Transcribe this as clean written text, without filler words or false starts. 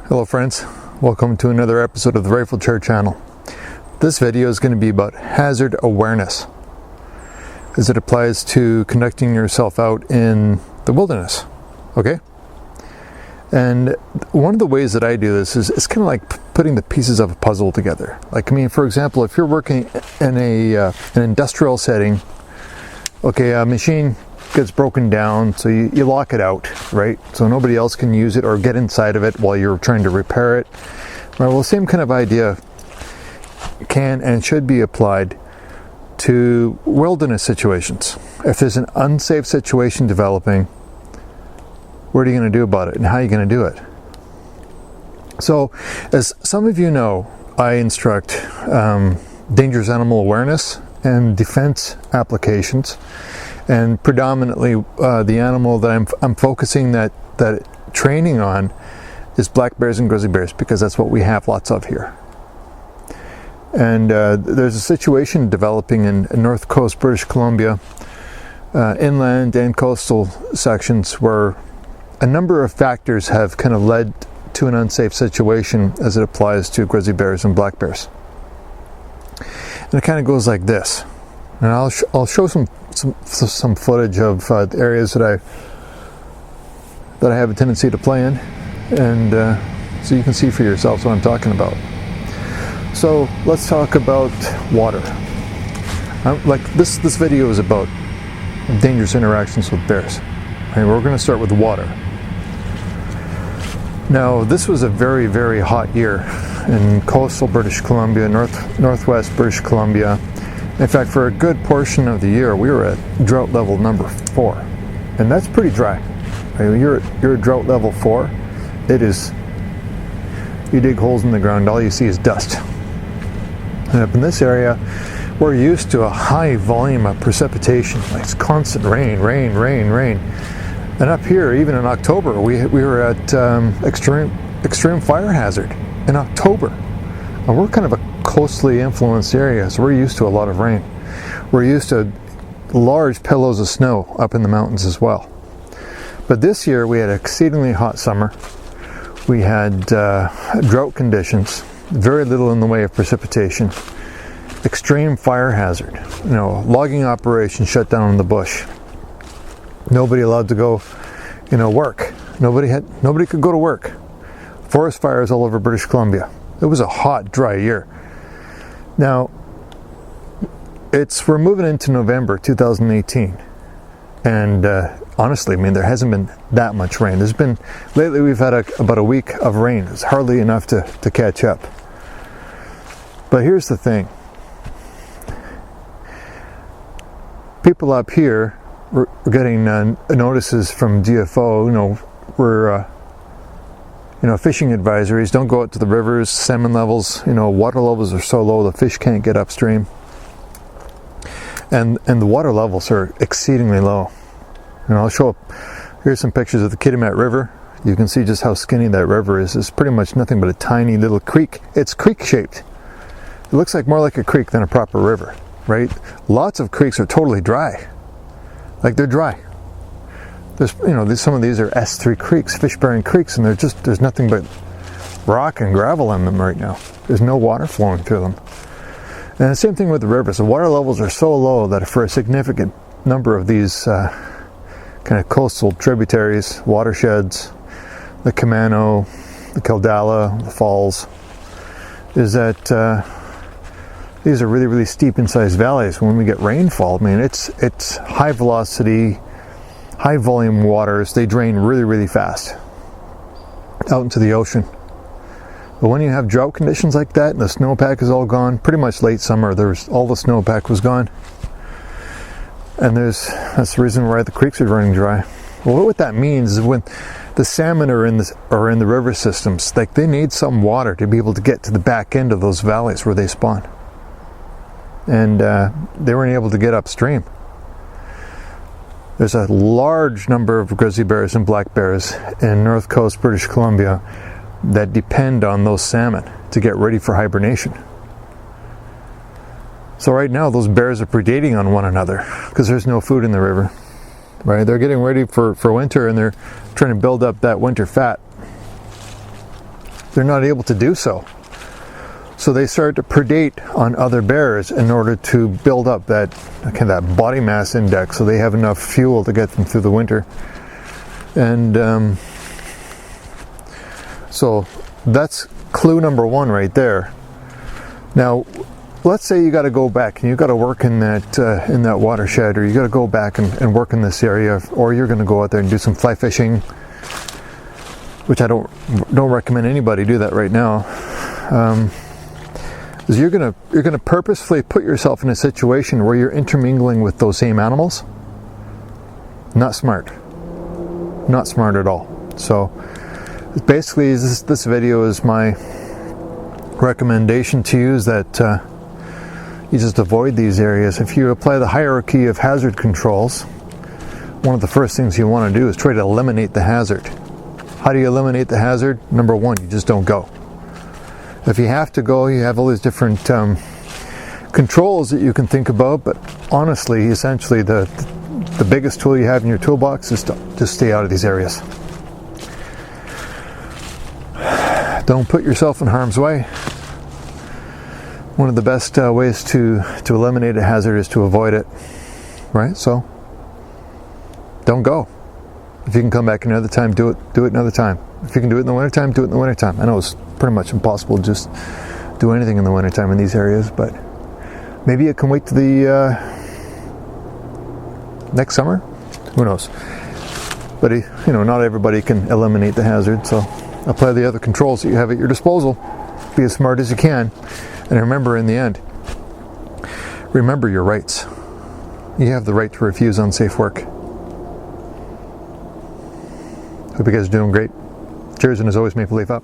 Hello friends, welcome to another episode of the Rifle Chair channel. This video is going to be about hazard awareness as it applies to conducting yourself out in the wilderness, okay? And one of the ways that I do this is it's kind of like putting the pieces of a puzzle together. Like, I mean, for example, if you're working in an industrial setting, okay, a machine gets broken down, so you lock it out, right? So nobody else can use it or get inside of it while you're trying to repair it. Right, well, same kind of idea can and should be applied to wilderness situations. If there's an unsafe situation developing, what are you going to do about it and how are you going to do it? So, as some of you know, I instruct dangerous animal awareness and defense applications. And predominantly, the animal that I'm focusing that training on is black bears and grizzly bears, because that's what we have lots of here. And there's a situation developing in North Coast, British Columbia, inland and coastal sections, where a number of factors have kind of led to an unsafe situation as it applies to grizzly bears and black bears. And it kind of goes like this. And I'll show some footage of the areas that I have a tendency to play in, and so you can see for yourselves what I'm talking about. So let's talk about water. Like this video is about dangerous interactions with bears. And we're going to start with water. Now, this was a very, very hot year in coastal British Columbia, northwest British Columbia. In fact, for a good portion of the year, we were at drought level number 4, and that's pretty dry. I mean, you're at drought level 4. It is. You dig holes in the ground, all you see is dust. And up in this area, we're used to a high volume of precipitation, like it's constant rain. And up here, even in October, we were at extreme fire hazard in October, and we're kind of a coastally influenced area, so we're used to a lot of rain. We're used to large pillows of snow up in the mountains as well. But this year we had an exceedingly hot summer. We had drought conditions, very little in the way of precipitation, extreme fire hazard. You know, logging operations shut down in the bush. Nobody allowed to go, work. Nobody could go to work. Forest fires all over British Columbia. It was a hot, dry year. Now, we're moving into November 2018, and honestly, I mean, there hasn't been that much rain. Lately we've had about a week of rain. It's hardly enough to catch up. But here's the thing. People up here, we're getting notices from DFO, fishing advisories, don't go out to the rivers, salmon levels, water levels are so low the fish can't get upstream. And the water levels are exceedingly low. And I'll show here's some pictures of the Kitimat River. You can see just how skinny that river is. It's pretty much nothing but a tiny little creek. It's creek shaped. It looks like more like a creek than a proper river, right? Lots of creeks are totally dry. Like, they're dry. There's, some of these are S3 creeks, fish-bearing creeks, and there's nothing but rock and gravel in them right now. There's no water flowing through them. And the same thing with the rivers. The water levels are so low that for a significant number of these kind of coastal tributaries, watersheds, the Camano, the Kildala, the falls, is that these are really, really steep incised valleys. When we get rainfall, I mean, it's high velocity, high volume waters. They drain really, really fast out into the ocean. But when you have drought conditions like that and the snowpack is all gone, pretty much late summer, all the snowpack was gone. And that's the reason why the creeks are running dry. Well, what that means is when the salmon are in the river systems, like, they need some water to be able to get to the back end of those valleys where they spawn. And they weren't able to get upstream. There's a large number of grizzly bears and black bears in North Coast, British Columbia, that depend on those salmon to get ready for hibernation. So right now those bears are predating on one another because there's no food in the river, right? They're getting ready for winter, and they're trying to build up that winter fat. they're not able to do so. So they start to predate on other bears in order to build up that body mass index, so they have enough fuel to get them through the winter. And so that's clue number one right there. Now, let's say you got to go back and you got to work in that watershed, or you got to go back and work in this area, or you're going to go out there and do some fly fishing, which I don't recommend anybody do that right now. Is you're gonna purposefully put yourself in a situation where you're intermingling with those same animals. Not smart. Not smart at all. So basically, this video is my recommendation to you, is that you just avoid these areas. If you apply the hierarchy of hazard controls, one of the first things you want to do is try to eliminate the hazard. How do you eliminate the hazard? Number one, you just don't go. If you have to go, you have all these different controls that you can think about, but honestly, essentially, the biggest tool you have in your toolbox is to just stay out of these areas. Don't put yourself in harm's way. One of the best ways to eliminate a hazard is to avoid it, right? So don't go. If you can come back another time, do it another time. If you can do it in the wintertime, do it in the wintertime. I know it's pretty much impossible to just do anything in the wintertime in these areas, but maybe it can wait to the next summer. Who knows? But not everybody can eliminate the hazard, so apply the other controls that you have at your disposal. Be as smart as you can, and remember, in the end, remember your rights. You have the right to refuse unsafe work. Hope you guys are doing great. Cheers, and as always, maple leaf up.